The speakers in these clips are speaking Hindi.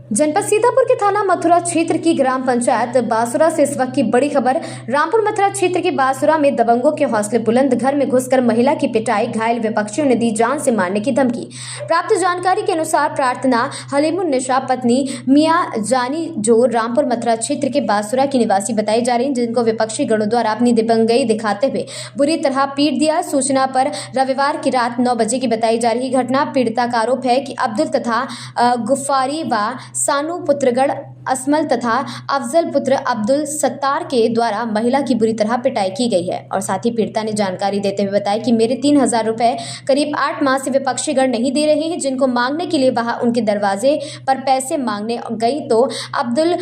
जनपद सीतापुर के थाना मथुरा क्षेत्र की ग्राम पंचायत बासुरा से इस वक्त की बड़ी खबर। रामपुर मथुरा क्षेत्र के बासुरा में दबंगों के हौसले बुलंद, घर में घुसकर महिला की पिटाई, घायल विपक्षियों ने दी जान से मारने की धमकी। प्राप्त जानकारी के अनुसार प्रार्थना हलीमुन्निसा पत्नी मियां जानी जो रामपुर मथुरा क्षेत्र के बासुरा की निवासी बताई जा रही, जिनको विपक्षी गणों द्वारा अपनी दिव्यांगई दिखाते हुए बुरी तरह पीट दिया। सूचना पर रविवार की रात 9 बजे की बताई जा रही घटना। पीड़िता का आरोप है कि अब्दुल तथा गुफ्फारी व सानू पुत्रगढ़ असमल तथा अफजल पुत्र अब्दुल सत्तार के द्वारा महिला की बुरी तरह पिटाई की गई है। और साथ ही पीड़िता ने जानकारी देते हुए बताया कि मेरे 3000 रुपए करीब 8 माह से विपक्षी गण नहीं दे रहे हैं, जिनको मांगने के लिए वहां उनके दरवाजे पर पैसे मांगने गई तो अब्दुल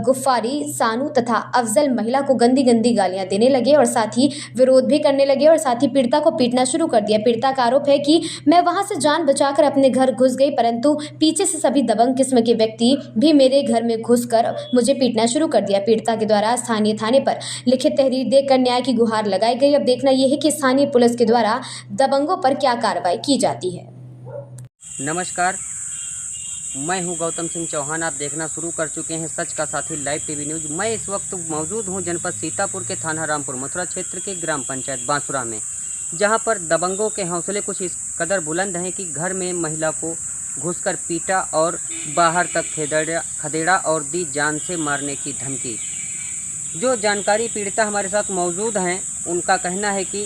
गुफ्फारी, सानू तथा अफजल महिला को गंदी गंदी गालियां देने लगे और साथ ही विरोध भी करने लगे और साथ ही पीड़िता को पीटना शुरू कर दिया। पीड़िता का आरोप है कि मैं वहां से जान बचाकर अपने घर घुस गई, परंतु पीछे से सभी दबंग किस्म के व्यक्ति भी मेरे घर में घुसकर मुझे पीटना शुरू कर दिया। पीड़िता के द्वारा स्थानीय थाने पर लिखित तहरीर देकर न्याय की गुहार लगाई गई। अब देखना यह है कि स्थानीय पुलिस के द्वारा दबंगों पर क्या कार्रवाई की जाती है। नमस्कार, मैं हूं गौतम सिंह चौहान। आप देखना शुरू कर चुके हैं सच का साथी लाइव टीवी न्यूज। मैं इस वक्त मौजूद हूं जनपद सीतापुर के थाना रामपुर मथुरा क्षेत्र के ग्राम पंचायत बांसुरा में, जहां पर दबंगों के हौसले कुछ इस कदर बुलंद हैं कि घर में महिला को घुसकर पीटा और बाहर तक खदेड़ा और दी जान से मारने की धमकी। जो जानकारी पीड़िता हमारे साथ मौजूद हैं, उनका कहना है कि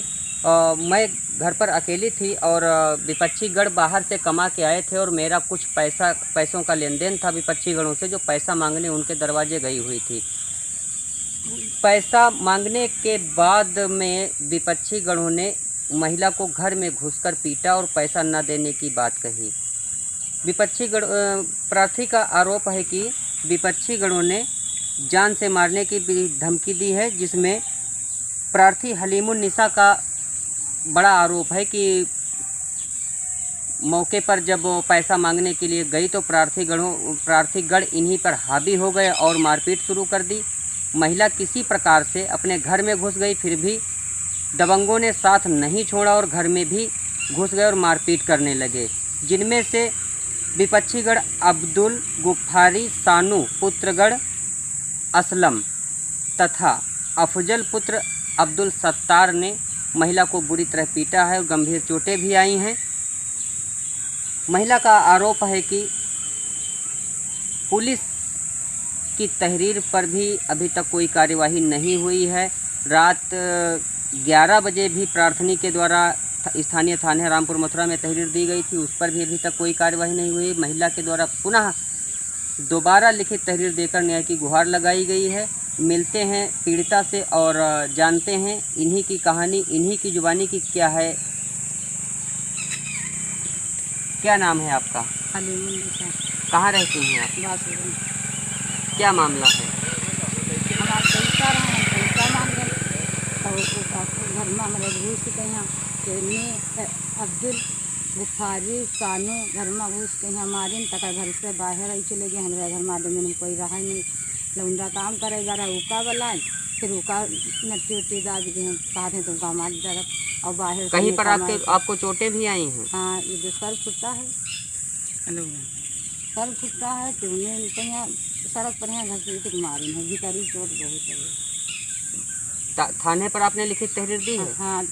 मैं घर पर अकेली थी और विपक्षी गण बाहर से कमा के आए थे और मेरा कुछ पैसों का लेन देन था विपक्षी गणों से, जो पैसा मांगने उनके दरवाजे गई हुई थी। पैसा मांगने के बाद में विपक्षी गणों ने महिला को घर में घुसकर पीटा और पैसा न देने की बात कही। विपक्षी गण प्रार्थी का आरोप है कि विपक्षी गणों ने जान से मारने की धमकी दी है, जिसमें प्रार्थी हलीमुन्निसा का बड़ा आरोप है कि मौके पर जब वो पैसा मांगने के लिए गई तो प्रार्थी गण इन्हीं पर हावी हो गए और मारपीट शुरू कर दी। महिला किसी प्रकार से अपने घर में घुस गई, फिर भी दबंगों ने साथ नहीं छोड़ा और घर में भी घुस गए और मारपीट करने लगे, जिनमें से विपक्षीगढ़ अब्दुल गुफ्फारी, सानू पुत्रगढ़ असलम तथा अफजल पुत्र अब्दुल सत्तार ने महिला को बुरी तरह पीटा है और गंभीर चोटें भी आई हैं। महिला का आरोप है कि पुलिस की तहरीर पर भी अभी तक कोई कार्यवाही नहीं हुई है। रात 11 बजे भी प्रार्थनी के द्वारा स्थानीय थाने रामपुर मथुरा में तहरीर दी गई थी, उस पर भी अभी तक कोई कार्यवाही नहीं हुई। महिला के द्वारा पुनः दोबारा लिखित तहरीर देकर न्याय की गुहार लगाई गई है। मिलते हैं पीड़िता से और जानते हैं इन्हीं की कहानी, इन्हीं की जुबानी की क्या है। क्या नाम है आपका? हलीमुन्निसा। कहाँ रहती हैं आप? बासुरा। क्या मामला है? हमारे पैसा रहे, पैसा मांगे और घर में हमारे घूस के यहाँ अब्दुल गुफ्फारी, सानू घर में घूस के यहाँ मारे तक घर से बाहर आई चले गए। हमारे घर में आदमी में कोई रहा नहीं, लौंडा काम करेगा रहा उका वाला, फिर उका नट्टी उट्टी दाद गए साथ हैं तो उनका मार तरफ और बाहर कहीं पर आपको चोटें भी आई हैं? हाँ, ये जो सर फुटता है, सर फुटता है तो उन्हें यहाँ सड़क पर यहाँ घर से मारे हैं, भीतरी चोट बहुत है। थाने पर आपने लिखित तहरीर दी है? हाँ,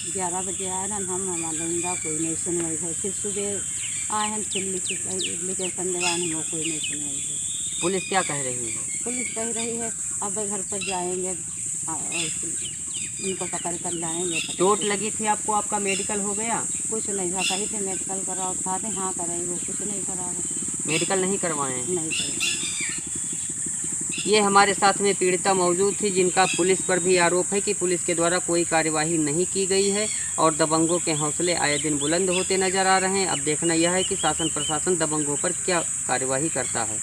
11 बजे आए ना हम, हमारा लौंडा कोई नहीं सुनवाई है। फिर सुबह आए हैं, फिर लिखे संदेवान हम कोई नहीं सुनवाई है। पुलिस क्या कह रही है? पुलिस कह रही है अब घर पर जाएंगे और उनको पकड़ कर लाएंगे। चोट लगी थी आपको? आपका मेडिकल हो गया? कुछ नहीं था, कहीं थे मेडिकल कराओ, था थे हाँ कराई, वो कुछ नहीं करा। मेडिकल नहीं करवाए? नहीं करवाए। ये हमारे साथ में पीड़िता मौजूद थी, जिनका पुलिस पर भी आरोप है कि पुलिस के द्वारा कोई कार्यवाही नहीं की गई है और दबंगों के हौसले आए दिन बुलंद होते नजर आ रहे हैं। अब देखना यह है कि शासन प्रशासन दबंगों पर क्या कार्यवाही करता है।